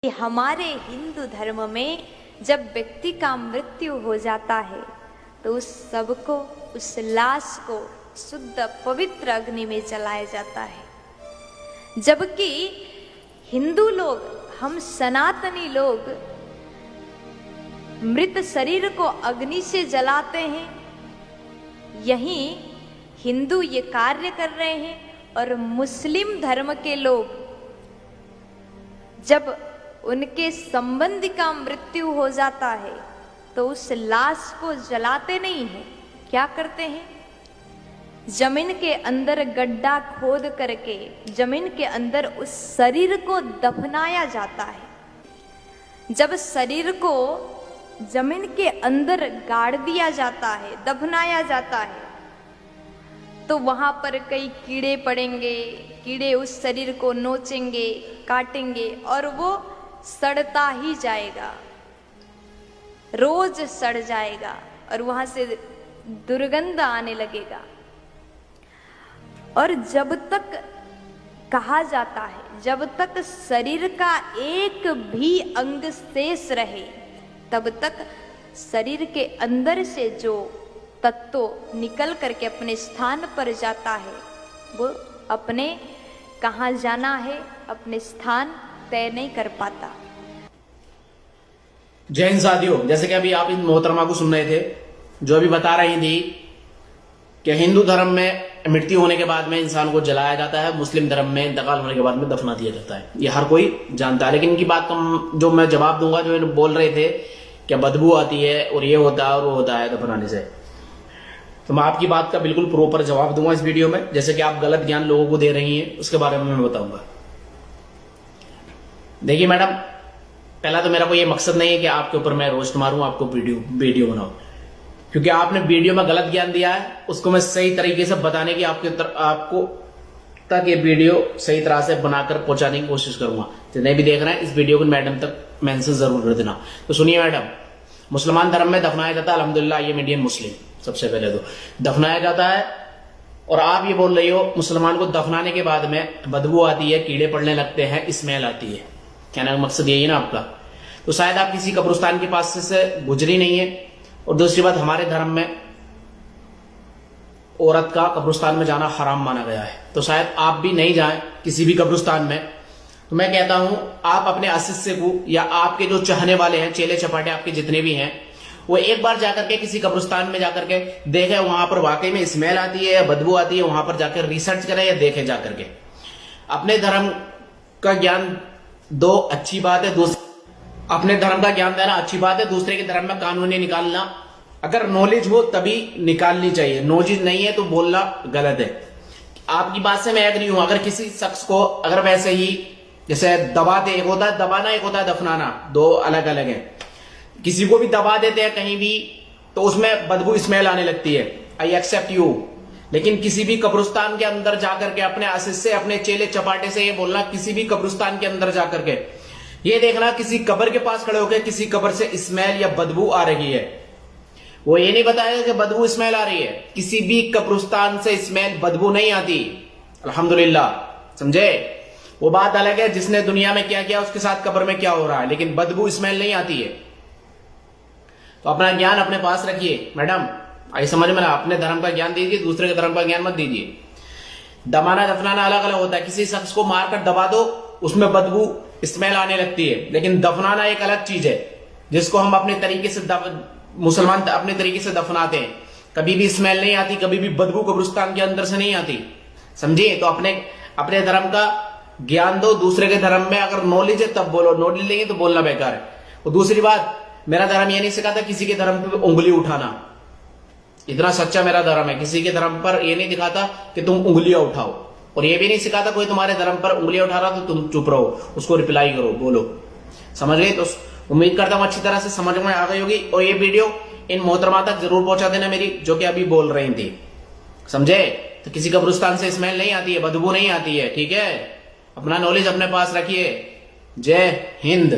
कि हमारे हिंदू धर्म में जब व्यक्ति का मृत्यु हो जाता है तो उस सब को, उस लाश को शुद्ध पवित्र अग्नि में जलाया जाता है। जबकि हिंदू लोग, हम सनातनी लोग मृत शरीर को अग्नि से जलाते हैं। यहीं हिंदू ये कार्य कर रहे हैं और मुस्लिम धर्म के लोग जब उनके संबंधी का मृत्यु हो जाता है तो उस लाश को जलाते नहीं हैं। क्या करते हैं? जमीन के अंदर गड्ढा खोद करके जमीन के अंदर उस शरीर को दफनाया जाता है। जब शरीर को जमीन के अंदर गाड़ दिया जाता है, दफनाया जाता है, तो वहां पर कई कीड़े पड़ेंगे। कीड़े उस शरीर को नोचेंगे, काटेंगे और वो सड़ता ही जाएगा, रोज सड़ जाएगा और वहां से दुर्गंध आने लगेगा। और जब तक कहा जाता है, जब तक शरीर का एक भी अंग शेष रहे तब तक शरीर के अंदर से जो तत्व निकल करके अपने स्थान पर जाता है वो अपने कहाँ जाना है, अपने स्थान तय नहीं कर पाता। जय हिंद साथियों, जैसे कि अभी आप इन मोहतरमा को सुन रहे थे जो अभी बता रही थी कि हिंदू धर्म में मृत्यु होने के बाद में इंसान को जलाया जाता है, मुस्लिम धर्म में इंतकाल होने के बाद में दफना दिया जाता है। ये हर कोई जानता है। लेकिन इनकी बात जो मैं जवाब दूंगा, जो इन्हें बोल रहे थे कि बदबू आती है और ये होता है और वो होता है दफनाने से, तो मैं आपकी बात का बिल्कुल प्रॉपर जवाब दूंगा इस वीडियो में। जैसे कि आप गलत ज्ञान लोगों को दे रही हैं उसके बारे में मैं बताऊंगा। देखिए मैडम, पहला तो मेरा कोई ये मकसद नहीं है कि आपके ऊपर मैं रोस्ट मारूं, आपको वीडियो बनाऊं, क्योंकि आपने वीडियो में गलत ज्ञान दिया है, उसको मैं सही तरीके से बताने की आपको तक ये वीडियो सही तरह से बनाकर पहुंचाने की कोशिश करूंगा। जितने भी देख रहे हैं इस वीडियो को मैडम तक मैंशन जरूर कर देना। तो सुनिए मैडम, मुसलमान धर्म में दफनाया जाता है, अल्हम्दुलिल्लाह ये इंडियन मुस्लिम, सबसे पहले तो दफनाया जाता है। और आप ये बोल रही हो मुसलमान को दफनाने के बाद में बदबू आती है, कीड़े पड़ने लगते हैं, स्मेल आती है, कहने का मकसद यही ना आपका। तो शायद आप किसी कब्रिस्तान के पास से गुजरी नहीं है। और दूसरी बात, हमारे धर्म में औरत का कब्रिस्तान में जाना हराम माना गया है, तो शायद आप भी नहीं जाएं किसी भी कब्रिस्तान में। तो मैं कहता हूं आप अपने अशिष्य को या आपके जो चाहने वाले हैं, चेले चपाटे आपके जितने भी हैं, वो एक बार जाकर के किसी कब्रिस्तान में जाकर के देखें वहां पर वाकई में स्मेल आती है या बदबू आती है, वहां पर जाकर रिसर्च करें या देखें जाकर के। अपने धर्म का ज्ञान दो, अच्छी बात है, अपने धर्म का ज्ञान देना अच्छी बात है, दूसरे के धर्म में कानूनी निकालना, अगर नॉलेज हो तभी निकालनी चाहिए, नॉलेज नहीं है तो बोलना गलत है। आपकी बात से मैं एग्री हूं। अगर किसी शख्स को अगर वैसे ही जैसे दबाते, एक होता है दबाना, एक होता है दफनाना, दो अलग अलग है। किसी को भी दबा देते हैं कहीं भी तो उसमें बदबू स्मेल आने लगती है, आई एक्सेप्ट यू। लेकिन किसी भी कब्रिस्तान के अंदर जाकर के अपने आशीष से, अपने चेले चपाटे से ये बोलना, किसी भी कब्रिस्तान के अंदर जाकर के ये देखना किसी कब्र के पास खड़े होकर किसी कब्र से स्मेल या बदबू आ रही है, वो ये नहीं बताएगा कि बदबू स्मेल आ रही है। किसी भी कब्रिस्तान से स्मेल बदबू नहीं आती, अल्हम्दुलिल्लाह, समझे। वो बात अलग है जिसने दुनिया में क्या किया उसके साथ कब्र में क्या हो रहा है, लेकिन बदबू स्मेल नहीं आती है। तो अपना ज्ञान अपने पास रखिए मैडम, आई समझ में ना। अपने धर्म का ज्ञान दीजिए, दूसरे के धर्म का ज्ञान मत दीजिए। दबाना दफनाना अलग अलग होता है। किसी शख्स को मारकर दबा दो, उसमें बदबू स्मेल आने लगती है, लेकिन दफनाना एक अलग चीज है जिसको हम अपने तरीके से मुसलमान अपने तरीके से दफनाते हैं। कभी भी स्मेल नहीं आती, कभी भी बदबू कब्रिस्तान के अंदर से नहीं आती, समझिए। तो अपने धर्म का ज्ञान दो, दूसरे के धर्म में अगर नॉलेज है तब बोलो, नॉलेज नहीं है तो बोलना बेकार है। और दूसरी बात, मेरा धर्म यह नहीं सिखाता किसी के धर्म पर उंगली उठाना, इतना सच्चा मेरा धर्म है। किसी के धर्म पर यह नहीं दिखाता कि तुम उंगलियां उठाओ, और ये भी नहीं सिखाता कोई तुम्हारे धर्म पर उंगलियां उठा रहा तो तुम चुप रहो, उसको रिप्लाई करो, बोलो, समझ गए। तो उम्मीद करता हूं अच्छी तरह से समझ में आ गई होगी। और ये वीडियो इन मोहतरमा तक जरूर पहुंचा देना मेरी, जो कि अभी बोल रही थी, समझे। तो किसी कब्रिस्तान से स्मेल नहीं आती है, बदबू नहीं आती है, ठीक है। अपना नॉलेज अपने पास रखिए। जय हिंद।